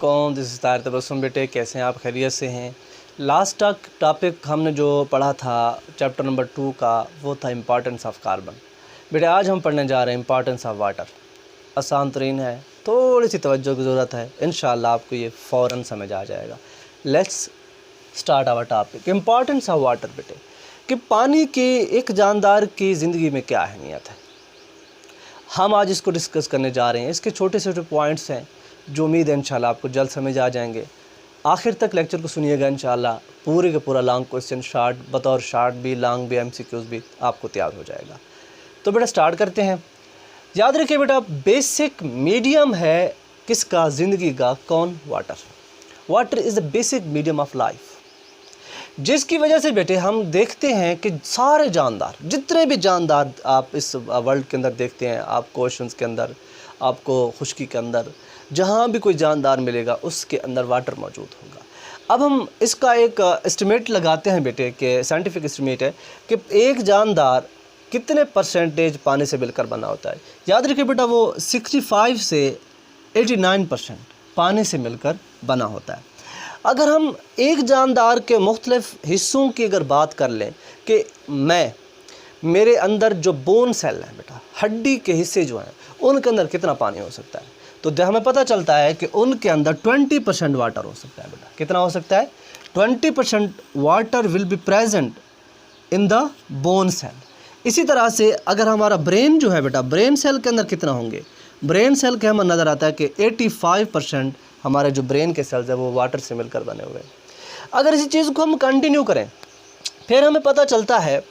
अलैकुम, this is Tahir Tabassum. बेटे कैसे हैं आप? खैरियत से हैं? लास्ट टॉपिक हमने जो पढ़ा था चैप्टर नंबर 2 का, वो था इम्पॉर्टेंस ऑफ कार्बन। बेटे आज हम पढ़ने जा रहे हैं इम्पॉर्टेंस ऑफ वाटर। आसान तरीन है, थोड़ी सी तवज्जो की ज़रूरत है, इंशाअल्लाह आपको ये फ़ौरन समझ आ जाएगा। Let's start our topic, importance of water. बेटे कि पानी की एक जानदार की ज़िंदगी में क्या अहमियत है, हम आज इसको डिस्कस करने जा रहे हैं। इसके छोटे छोटे पॉइंट्स हैं जो उम्मीद है इंशाल्लाह आपको जल्द समझ आ जाएंगे। आखिर तक लेक्चर को सुनिएगा, इंशाल्लाह पूरे का पूरा लॉन्ग क्वेश्चन शार्ट बतौर शार्ट भी, लॉन्ग भी, MCQs भी आपको तैयार हो जाएगा। तो बेटा स्टार्ट करते हैं। याद रखिए बेटा, बेसिक मीडियम है किसका? ज़िंदगी का। कौन? Water. Water is the basic medium of life, जिसकी वजह से बेटे हम देखते हैं कि सारे जानदार, जितने भी जानदार आप इस वर्ल्ड के अंदर देखते हैं, आपको ओशंस के अंदर, आपको खुश्की के अंदर, जहाँ भी कोई जानदार मिलेगा उसके अंदर वाटर मौजूद होगा। अब हम इसका एक एस्टिमेट लगाते हैं बेटे, कि साइंटिफिक एस्टिमेट है कि एक जानदार कितने परसेंटेज पानी से मिलकर बना होता है। याद रखिए बेटा, वो 65 से 89% पानी से मिलकर बना होता है। अगर हम एक जानदार के मुख्तलिफ़ हिस्सों की अगर बात कर लें कि मेरे अंदर जो बोन सेल हैं बेटा, हड्डी के हिस्से जो हैं, उनके अंदर कितना पानी हो सकता है, तो हमें पता चलता है कि उनके अंदर 20% वाटर हो सकता है बेटा। कितना हो सकता है? 20% water will be present in the bone cell. इसी तरह से अगर हमारा ब्रेन जो है बेटा, ब्रेन सेल के अंदर कितना होंगे? ब्रेन सेल के हमें नज़र आता है कि 85% हमारे जो ब्रेन के सेल्स हैं वो वाटर से मिलकर बने हुए हैं। अगर इसी चीज़ को हम कंटिन्यू करें, फिर हमें पता चलता है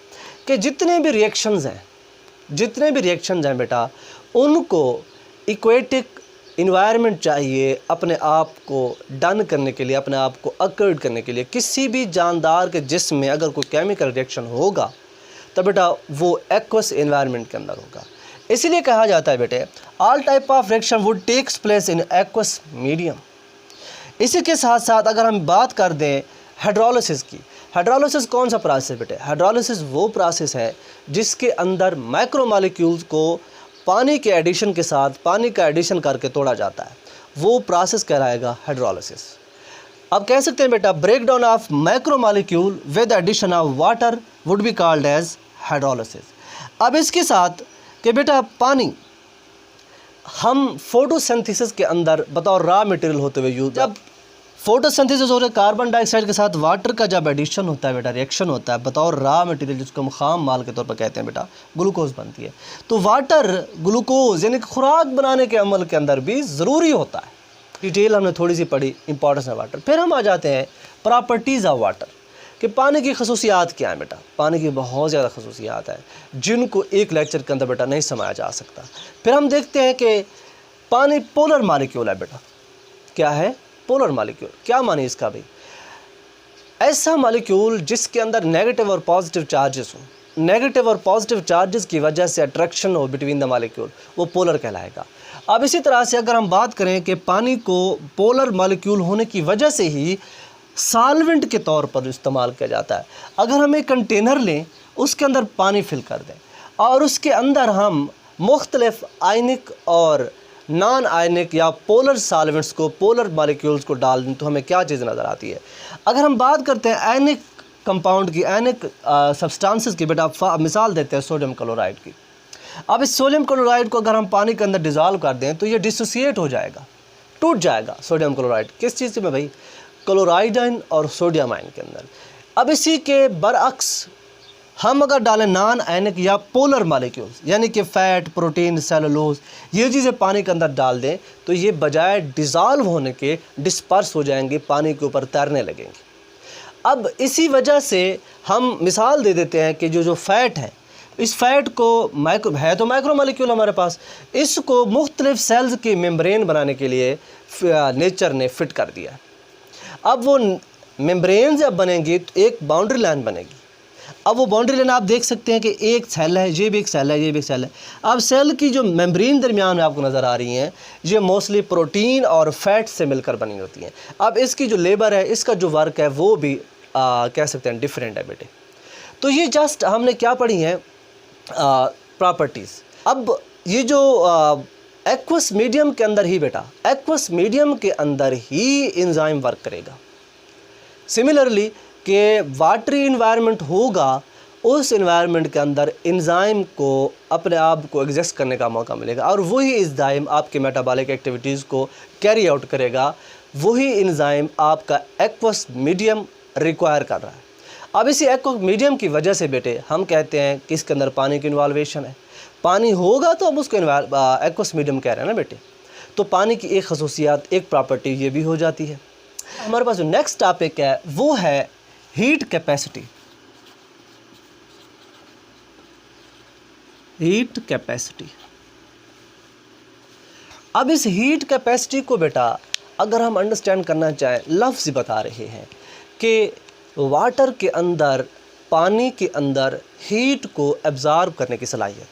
कि जितने भी रिएक्शंस हैं बेटा, उनको इक्वेटिक इन्वायरमेंट चाहिए अपने आप को डन करने के लिए, अपने आप को अकर्ड करने के लिए। किसी भी जानदार के जिस्म में अगर कोई केमिकल रिएक्शन होगा तो बेटा वो एक्वस इन्वायरमेंट के अंदर होगा। इसीलिए कहा जाता है बेटे, all type of reaction would takes place in aqueous medium. इसी के साथ साथ अगर हम बात कर दें हाइड्रोलिसिस की, हाइड्रोलिसिस कौन सा प्रोसेस है बेटे? हाइड्रोलिसिस वो प्रोसेस है जिसके अंदर माइक्रोमॉलिक्यूल्स को पानी के एडिशन के साथ, पानी का एडिशन करके तोड़ा जाता है, वो प्रोसेस कहलाएगा हाइड्रोलिसिस। अब कह सकते हैं बेटा, break down of micromolecule with addition of water would be called as hydrolysis. अब इसके साथ कि बेटा पानी हम फोटोसिंथेसिस के अंदर बतौर रॉ मटेरियल होते हुए यूज, जब फोटोसिंथेसिस हो रहा है, कार्बन डाइऑक्साइड के साथ वाटर का जब एडिशन होता है बेटा, रिएक्शन होता है बतौर रॉ मटेरियल, जिसको हम खाम माल के तौर पर कहते हैं बेटा, ग्लूकोज बनती है। तो वाटर ग्लूकोज यानी खुराक बनाने के अमल के अंदर भी ज़रूरी होता है। डिटेल हमने थोड़ी सी पढ़ी इंपॉर्टेंस ऑफ वाटर। फिर हम आ जाते हैं प्रॉपर्टीज़ ऑफ वाटर, कि पानी की खसूसियात क्या है बेटा। पानी की बहुत ज़्यादा खसूसियात है जिनको एक लेक्चर के अंदर बेटा नहीं समाया जा सकता। फिर हम देखते हैं कि पानी पोलर मॉलिक्यूल है बेटा। क्या है? Polar molecule. क्या माने इसका भाई? ऐसा मॉलिक्यूल जिसके अंदर नेगेटिव और पॉजिटिव चार्जेस हो, नेगेटिव और पॉजिटिव चार्जेस की वजह से अट्रैक्शन हो बिटवीन द मॉलिक्यूल, वो पोलर कहलाएगा। अब इसी तरह से अगर हम बात करें कि पानी को पोलर मॉलिक्यूल होने की वजह से ही सॉल्वेंट के तौर पर इस्तेमाल किया जाता है। अगर हम एक कंटेनर लें, उसके अंदर पानी फिल कर दें और उसके अंदर हम मुख्तलिफ आयनिक और नॉन आयनिक या पोलर सॉल्वेंट्स को, पोलर मॉलिक्यूल्स को डाल दें, तो हमें क्या चीज़ नज़र आती है? अगर हम बात करते हैं आयनिक कंपाउंड की, आयनिक सब्सटेंसेस की बेटा, मिसाल देते हैं सोडियम क्लोराइड की। अब इस सोडियम क्लोराइड को अगर हम पानी के अंदर डिज़ोल्व कर दें तो ये डिसोसिएट हो जाएगा, टूट जाएगा सोडियम क्लोराइड। किस चीज़ में भाई? क्लोराइड आयन और सोडियम आयन के अंदर। अब इसी के बरअक्स हम अगर डालें नॉन आयनिक या पोलर मॉलिक्यूल्स, यानी कि फ़ैट, प्रोटीन, सेलुलोज, ये चीज़ें पानी के अंदर डाल दें, तो ये बजाय डिज़ोल्व होने के डिस्पर्स हो जाएंगे, पानी के ऊपर तैरने लगेंगे। अब इसी वजह से हम मिसाल दे देते हैं कि जो फ़ैट है, इस फ़ैट को माइक्रो मॉलिक्यूल हमारे पास, इसको मुख्तलिफ सेल्स की मेम्ब्रेन बनाने के लिए नेचर ने फिट कर दिया। अब वो मेम्ब्रेन जब बनेंगी तो एक बाउंड्री लाइन बनेगी। अब वो बाउंड्री लाइन आप देख सकते हैं कि एक सेल है, ये भी एक सेल है, ये भी एक सेल है। अब सेल की जो मेम्ब्रेन दरमियान में आपको नज़र आ रही हैं, ये मोस्टली प्रोटीन और फैट से मिलकर बनी होती हैं। अब इसकी जो लेबर है, इसका जो वर्क है, वो भी कह सकते हैं डिफरेंट है बेटे। तो ये जस्ट हमने क्या पढ़ी हैं? प्रॉपर्टीज़। अब ये जो एक्वस मीडियम के अंदर ही बेटा, एक्वस मीडियम के अंदर ही एंजाइम वर्क करेगा। सिमिलरली कि वाटरी इन्वायरमेंट होगा, उस इन्वायरमेंट के अंदर एंजाइम को अपने आप को एग्जिस्ट करने का मौका मिलेगा और वही एंजाइम आपके मेटाबॉलिक एक्टिविटीज़ को कैरी आउट करेगा। वही एंजाइम आपका एक्वस मीडियम रिक्वायर कर रहा है। अब इसी एक्वस मीडियम की वजह से बेटे हम कहते हैं कि इसके अंदर पानी की इन्वॉल्वेशन है। पानी होगा तो हम उसको एक्वस मीडियम कह रहे हैं ना बेटे। तो पानी की एक खसूसियात, एक प्रॉपर्टी ये भी हो जाती है। हमारे पास जो नेक्स्ट टॉपिक है वो है हीट कैपेसिटी। Heat capacity. अब इस हीट कैपेसिटी को बेटा अगर हम अंडरस्टैंड करना चाहें, लफ्ज़ बता रहे हैं कि वाटर के अंदर, पानी के अंदर हीट को एब्जॉर्ब करने की सलाहियत,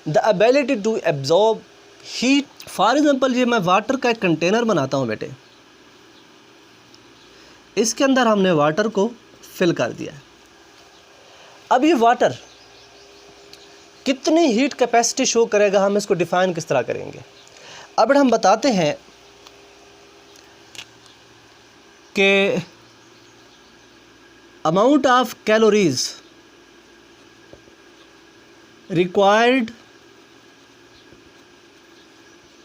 the ability to absorb heat. For example ये मैं वाटर का एक कंटेनर बनाता हूँ बेटे, इसके अंदर हमने वाटर को फिल कर दिया है। अब ये वाटर कितनी हीट कैपेसिटी शो करेगा, हम इसको डिफाइन किस तरह करेंगे। अब हम बताते हैं कि amount of calories required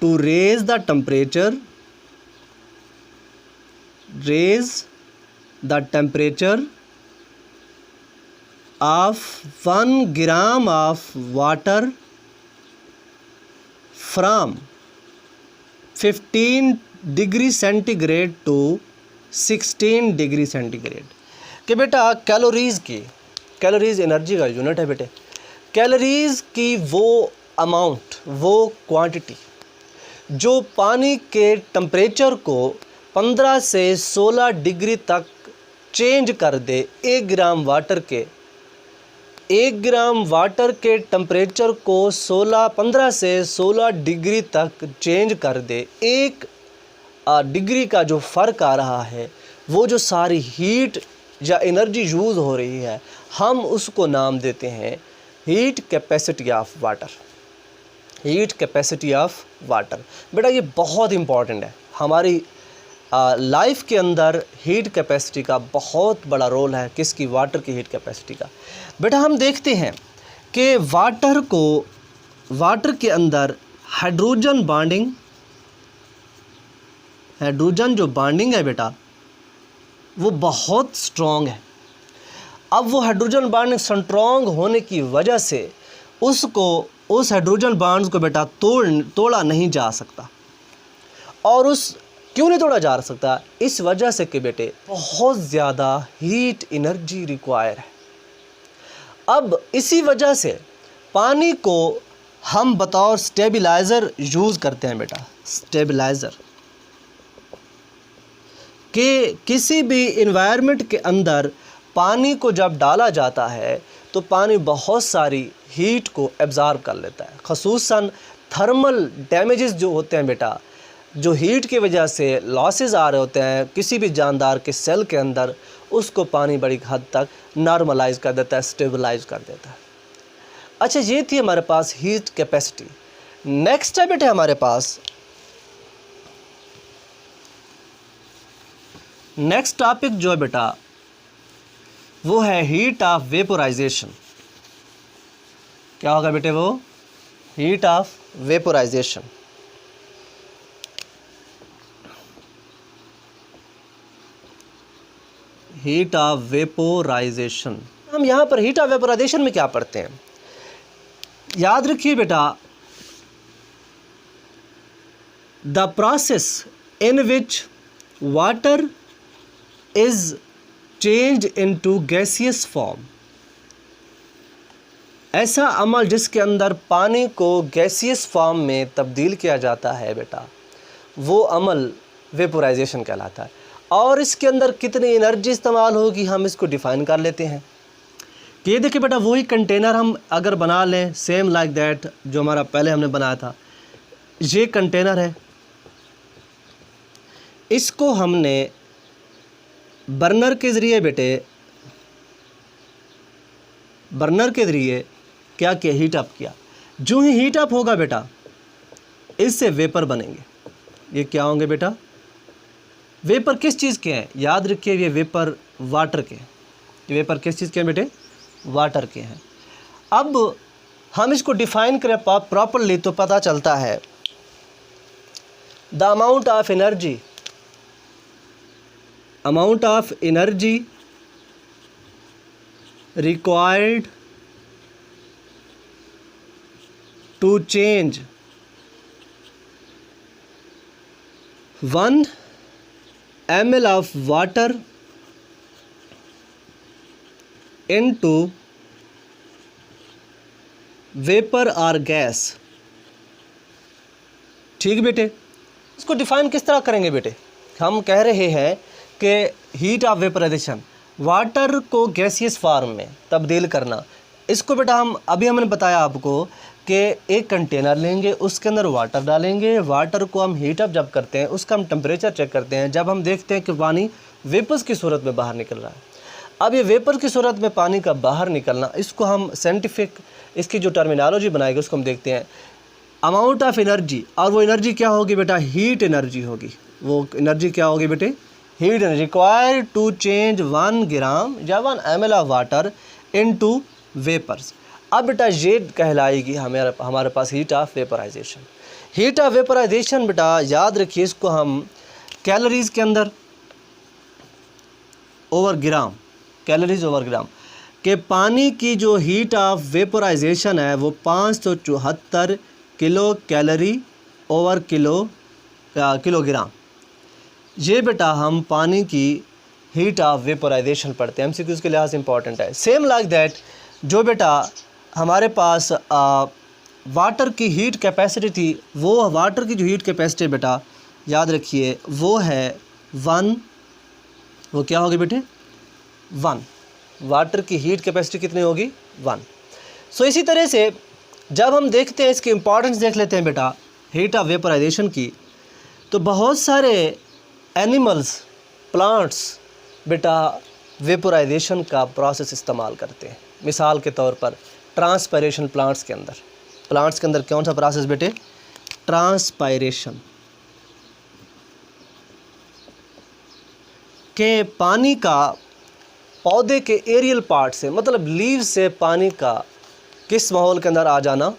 to raise the temperature of 1 gram of water from 15 degree centigrade to 16 degree centigrade। कि बेटा कैलोरीज एनर्जी का यूनिट है बेटे। कैलोरीज की वो अमाउंट, वो क्वांटिटी जो पानी के टेम्परेचर को 15 से 16 डिग्री तक चेंज कर दे, 1 ग्राम वाटर के टेम्परेचर को 15 से 16 डिग्री तक चेंज कर दे। 1 डिग्री का जो फ़र्क आ रहा है, वो जो सारी हीट या एनर्जी यूज़ हो रही है, हम उसको नाम देते हैं heat capacity of water. Heat capacity of water बेटा ये बहुत इम्पॉर्टेंट है। हमारी लाइफ के अंदर हीट कैपेसिटी का बहुत बड़ा रोल है। किसकी? वाटर की हीट कैपेसिटी का। बेटा हम देखते हैं कि वाटर के अंदर हाइड्रोजन जो बॉन्डिंग है बेटा, वो बहुत स्ट्रॉन्ग है। अब वो हाइड्रोजन बॉन्डिंग स्ट्रॉन्ग होने की वजह से उस हाइड्रोजन बॉन्ड्स को बेटा तोड़ा नहीं जा सकता। और क्यों नहीं तोड़ा जा सकता? इस वजह से कि बेटे बहुत ज़्यादा हीट एनर्जी रिक्वायर है। अब इसी वजह से पानी को हम बतौर स्टेबलाइज़र यूज़ करते हैं बेटा। स्टेबलाइज़र कि किसी भी इन्वायरमेंट के अंदर पानी को जब डाला जाता है तो पानी बहुत सारी हीट को एब्ज़ॉर्ब कर लेता है। ख़ुसूसन थर्मल डैमेजेस जो होते हैं बेटा, जो हीट की वजह से लॉसेस आ रहे होते हैं किसी भी जानदार के सेल के अंदर, उसको पानी बड़ी हद तक नॉर्मलाइज कर देता है, स्टेबलाइज कर देता है। अच्छा, ये थी हमारे पास हीट कैपेसिटी। नेक्स्ट है बेटे हमारे पास नेक्स्ट टॉपिक जो है बेटा वो है हीट ऑफ वेपोराइजेशन। क्या होगा बेटे? वो heat of vaporisation. Heat of vaporisation. हम यहाँ पर हीट ऑफ वेपोराइजेशन में क्या पढ़ते हैं? याद रखिए बेटा, the process in which water is change into gaseous form. ऐसा अमल जिसके अंदर पानी को गैसियस फॉर्म में तब्दील किया जाता है बेटा, वो अमल वेपोराइजेशन कहलाता है। और इसके अंदर कितनी एनर्जी इस्तेमाल होगी हम इसको डिफ़ाइन कर लेते हैं कि ये देखिए बेटा, वही कंटेनर हम अगर बना लें सेम लाइक दैट जो हमारा पहले हमने बनाया था। ये कंटेनर है, इसको हमने बर्नर के ज़रिए क्या किया? हीट अप किया। जो ही हीट अप होगा बेटा, इससे वेपर बनेंगे। ये क्या होंगे बेटा? वेपर किस चीज़ के हैं? याद रखिए ये वेपर वाटर के हैं। ये वेपर किस चीज़ के हैं बेटे? वाटर के हैं। अब हम इसको डिफाइन करें प्रॉपरली तो पता चलता है the amount of energy required to change 1 ml of water into vapour और गैस। ठीक बेटे, इसको डिफाइन किस तरह करेंगे बेटे? हम कह रहे हैं कि हीट ऑफ वेपराइजेशन, वाटर को गैसियस फॉर्म में तब्दील करना। इसको बेटा हमने बताया आपको कि एक कंटेनर लेंगे, उसके अंदर वाटर डालेंगे, वाटर को हम हीट अप जब करते हैं उसका हम टेम्परेचर चेक करते हैं, जब हम देखते हैं कि पानी वेपर्स की सूरत में बाहर निकल रहा है। अब ये वेपर की सूरत में पानी का बाहर निकलना, इसको हम साइंटिफिक इसकी जो टर्मिनोलॉजी बनाएगी उसको हम देखते हैं अमाउंट ऑफ एनर्जी। और वो एनर्जी क्या होगी बेटा? हीट एनर्जी होगी। वो एनर्जी क्या होगी बेटे? Heat energy required to change 1 gram या 1 ml of water into vapours. अब बेटा ये कहलाएगी हमारे पास heat of vaporisation. Heat of vaporisation बेटा याद रखिए, इसको हम कैलोरीज़ के अंदर over gram, calories over gram के पानी की जो हीट ऑफ वेपराइजेशन है वो 574 किलो कैलोरी ओवर किलोग्राम। ये बेटा हम पानी की हीट ऑफ वेपराइजेशन पढ़ते हैं, एमसीक्यूज़ के लिहाज से इंपॉर्टेंट है। सेम लाइक दैट जो बेटा हमारे पास वाटर की हीट कैपेसिटी थी, वो वाटर की जो हीट कैपेसिटी बेटा याद रखिए वो है 1, वो क्या होगी बेटे? 1। वाटर की हीट कैपेसिटी कितनी होगी? 1। सो इसी तरह से जब हम देखते हैं इसकी इम्पॉर्टेंस देख लेते हैं बेटा हीट ऑफ वेपराइजेशन की, तो बहुत सारे एनिमल्स, प्लांट्स बेटा वेपराइजेशन का प्रोसेस इस्तेमाल करते हैं। मिसाल के तौर पर ट्रांसपायरेशन प्लांट्स के अंदर कौन सा प्रोसेस बेटे? ट्रांसपायरेशन के पानी का पौधे के एरियल पार्ट से, मतलब लीव से पानी का किस माहौल के अंदर आ जाना,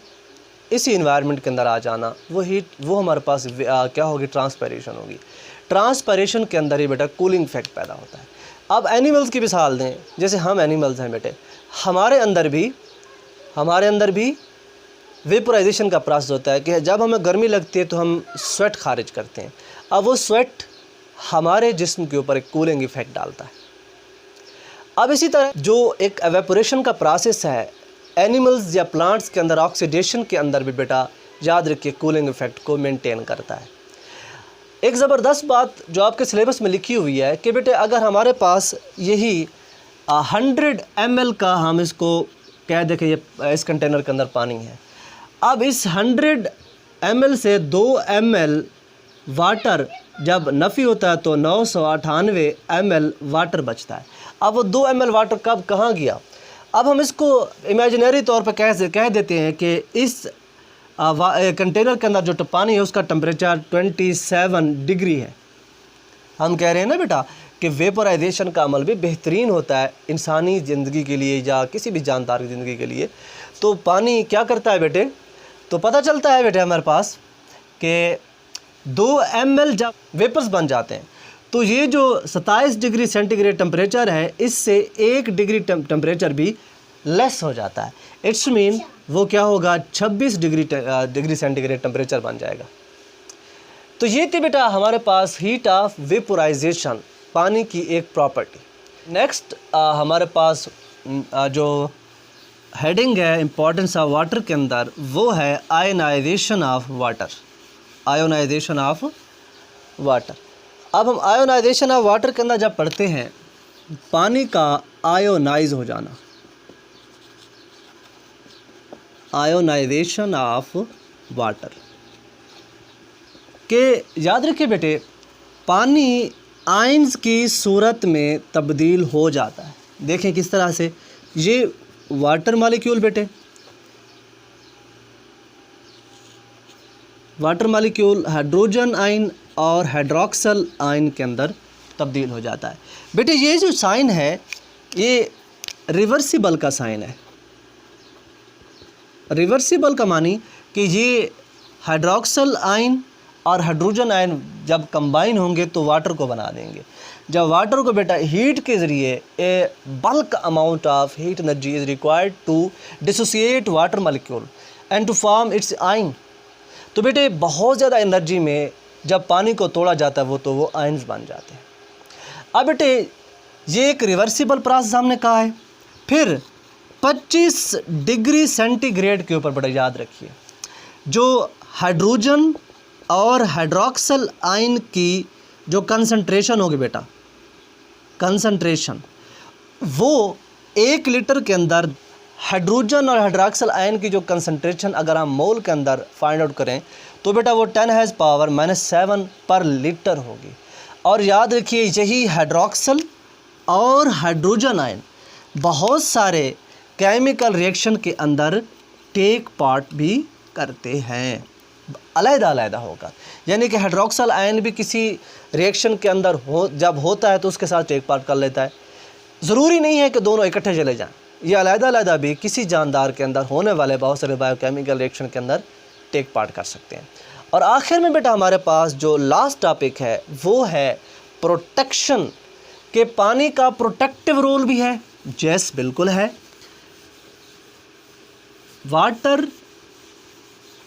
इसी इन्वायरमेंट के अंदर आ जाना, वो हमारे पास क्या होगी? ट्रांसपायरेशन होगी। ट्रांसपायरेशन के अंदर ही बेटा कूलिंग इफेक्ट पैदा होता है। अब एनिमल्स की मिसाल दें, जैसे हम एनिमल्स हैं बेटे, हमारे अंदर भी वेपराइजेशन का प्रोसेस होता है कि जब हमें गर्मी लगती है तो हम स्वेट खारिज करते हैं। अब वो स्वेट हमारे जिस्म के ऊपर एक कूलिंग इफेक्ट डालता है। अब इसी तरह जो एक एवेपोरेशन का प्रोसेस है एनिमल्स या प्लांट्स के अंदर, ऑक्सीडेशन के अंदर भी बेटा याद रखिए कूलिंग इफेक्ट को मेंटेन करता है। एक ज़बरदस्त बात जो आपके सिलेबस में लिखी हुई है कि बेटे अगर हमारे पास यही 100 ml का, हम इसको कह दें कि ये इस कंटेनर के अंदर पानी है, अब इस 100 ml से 2 ml वाटर जब नफ़ी होता है तो 998 ml वाटर बचता है। अब वो 2 ml वाटर कब कहाँ गया? अब हम इसको इमेजिनरी तौर पर कह देते हैं कि इस कंटेनर के अंदर जो पानी है उसका टेम्परेचर 27 डिग्री है। हम कह रहे हैं ना बेटा कि वेपराइजेशन का अमल भी बेहतरीन होता है इंसानी ज़िंदगी के लिए या किसी भी जानदार की ज़िंदगी के लिए। तो पानी क्या करता है बेटे? तो पता चलता है बेटे हमारे पास कि 2 ml जब वेपर्स बन जाते हैं तो ये जो 27 डिग्री सेंटीग्रेड टेम्परेचर है, इससे 1 डिग्री टेम्परेचर भी लेस हो जाता है। इट्स मीन वो क्या होगा? 26 डिग्री सेंटीग्रेड टेम्परेचर बन जाएगा। तो ये थी बेटा हमारे पास हीट ऑफ वेपोराइजेशन, पानी की एक प्रॉपर्टी। नेक्स्ट हमारे पास जो हेडिंग है इम्पोर्टेंस ऑफ वाटर के अंदर, वो है ionization of water. Ionization of water. अब हम आयोनाइजेशन ऑफ वाटर के अंदर जब पढ़ते हैं पानी का आयोनाइज हो जाना, आयोनाइजेशन ऑफ वाटर के याद रखिए बेटे पानी आयंस की सूरत में तब्दील हो जाता है। देखें किस तरह से, ये वाटर मॉलिक्यूल बेटे, वाटर मालिक्यूल हाइड्रोजन आयन और हाइड्रोक्सल आयन के अंदर तब्दील हो जाता है। बेटे ये जो साइन है ये रिवर्सिबल का साइन है। रिवर्सिबल का मानी कि ये हाइड्रोक्सल आयन और हाइड्रोजन आयन जब कंबाइन होंगे तो वाटर को बना देंगे। जब वाटर को बेटा हीट के ज़रिए a bulk amount of heat energy is required to dissociate water molecule and to form its ion. तो बेटे बहुत ज़्यादा एनर्जी में जब पानी को तोड़ा जाता है तो वो आयन्स बन जाते हैं। अब बेटे ये एक रिवर्सिबल प्रोसेस हमने कहा है। फिर 25 डिग्री सेंटीग्रेड के ऊपर बेटा याद रखिए जो हाइड्रोजन और हाइड्रोक्सल आयन की जो कंसंट्रेशन होगी बेटा, कंसंट्रेशन वो 1 लीटर के अंदर हाइड्रोजन और हाइड्रोक्सल आयन की जो कंसंट्रेशन अगर हम मोल के अंदर फाइंड आउट करें तो बेटा वो 10⁻⁻7 पर लीटर होगी। और याद रखिए यही हाइड्रोक्सल और हाइड्रोजन आयन बहुत सारे केमिकल रिएक्शन के अंदर टेक पार्ट भी करते हैं, अलग-अलग होगा। यानी कि हाइड्रोक्सल आयन भी किसी रिएक्शन के अंदर जब होता है तो उसके साथ टेक पार्ट कर लेता है। ज़रूरी नहीं है कि दोनों इकट्ठे चले जाएं, ये अलग-अलग भी किसी जानदार के अंदर होने वाले बहुत सारे बायोकेमिकल रिएक्शन के अंदर टेक पार्ट कर सकते हैं। और आखिर में बेटा हमारे पास जो लास्ट टॉपिक है वो है प्रोटेक्शन, के पानी का प्रोटेक्टिव रोल भी है। यस बिल्कुल है। वाटर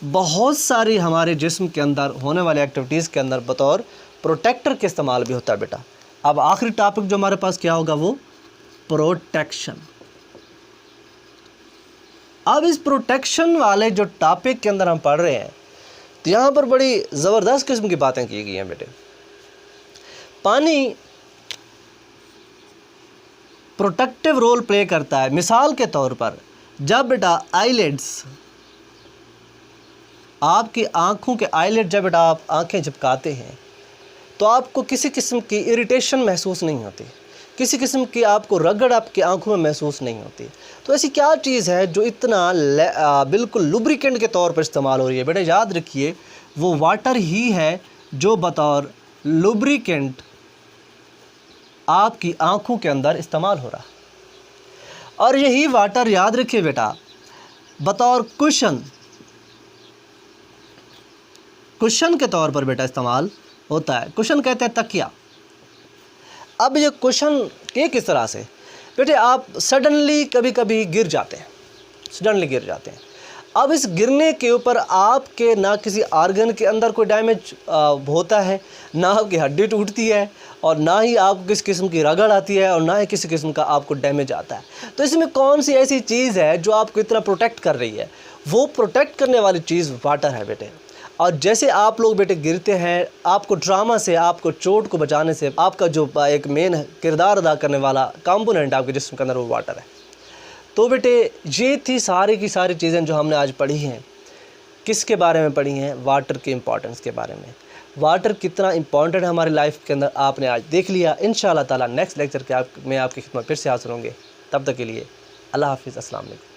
बहुत सारी हमारे जिस्म के अंदर होने वाले एक्टिविटीज़ के अंदर बतौर प्रोटेक्टर के इस्तेमाल भी होता है बेटा। अब आखिरी टॉपिक जो हमारे पास क्या होगा वो प्रोटेक्शन। अब इस प्रोटेक्शन वाले जो टॉपिक के अंदर हम पढ़ रहे हैं तो यहाँ पर बड़ी ज़बरदस्त किस्म की बातें की गई हैं बेटे। पानी प्रोटेक्टिव रोल प्ले करता है। मिसाल के तौर पर जब बेटा आईलिड्स, आपकी आँखों के आईलिड जब बेटा आप आँखें झपकाते हैं तो आपको किसी किस्म की इरिटेशन महसूस नहीं होती, किसी किस्म की आपको रगड़ आपकी आँखों में महसूस नहीं होती। तो ऐसी क्या चीज़ है जो इतना बिल्कुल लुब्रिकेंट के तौर पर इस्तेमाल हो रही है? बेटा याद रखिए वो वाटर ही है जो बतौर लुब्रिकेंट आपकी आँखों के अंदर इस्तेमाल हो रहा। और यही वाटर याद रखिए बेटा बतौर कुशन के तौर पर बेटा इस्तेमाल होता है। कुशन कहते हैं तकिया। अब ये कुशन के किस तरह से बेटे आप सडनली कभी कभी गिर जाते हैं, सडनली गिर जाते हैं। अब इस गिरने के ऊपर आपके ना किसी आर्गन के अंदर कोई डैमेज होता है, ना आपकी हड्डी टूटती है और ना ही आपको किसी किस्म की रगड़ आती है और ना ही किसी किस्म का आपको डैमेज आता है। तो इसमें कौन सी ऐसी चीज़ है जो आपको इतना प्रोटेक्ट कर रही है? वो प्रोटेक्ट करने वाली चीज़ वाटर है बेटे। और जैसे आप लोग बेटे गिरते हैं, आपको ड्रामा से, आपको चोट को बचाने से आपका जो एक मेन किरदार अदा करने वाला कंपोनेंट आपके जिस्म के अंदर वो वाटर है। तो बेटे ये थी सारी की सारी चीज़ें जो हमने आज पढ़ी हैं। किसके बारे में पढ़ी हैं? वाटर के इम्पोर्टेंस के बारे में। वाटर कितना इम्पॉर्टेंट है हमारी लाइफ के अंदर आपने आज देख लिया। इंशाअल्लाह ताला नेक्स्ट लेक्चर के में आपकी खिदमत फिर से हाजिर होंगे। तब तक के लिए अल्लाह हाफिज़, अस्सलाम वालेकुम।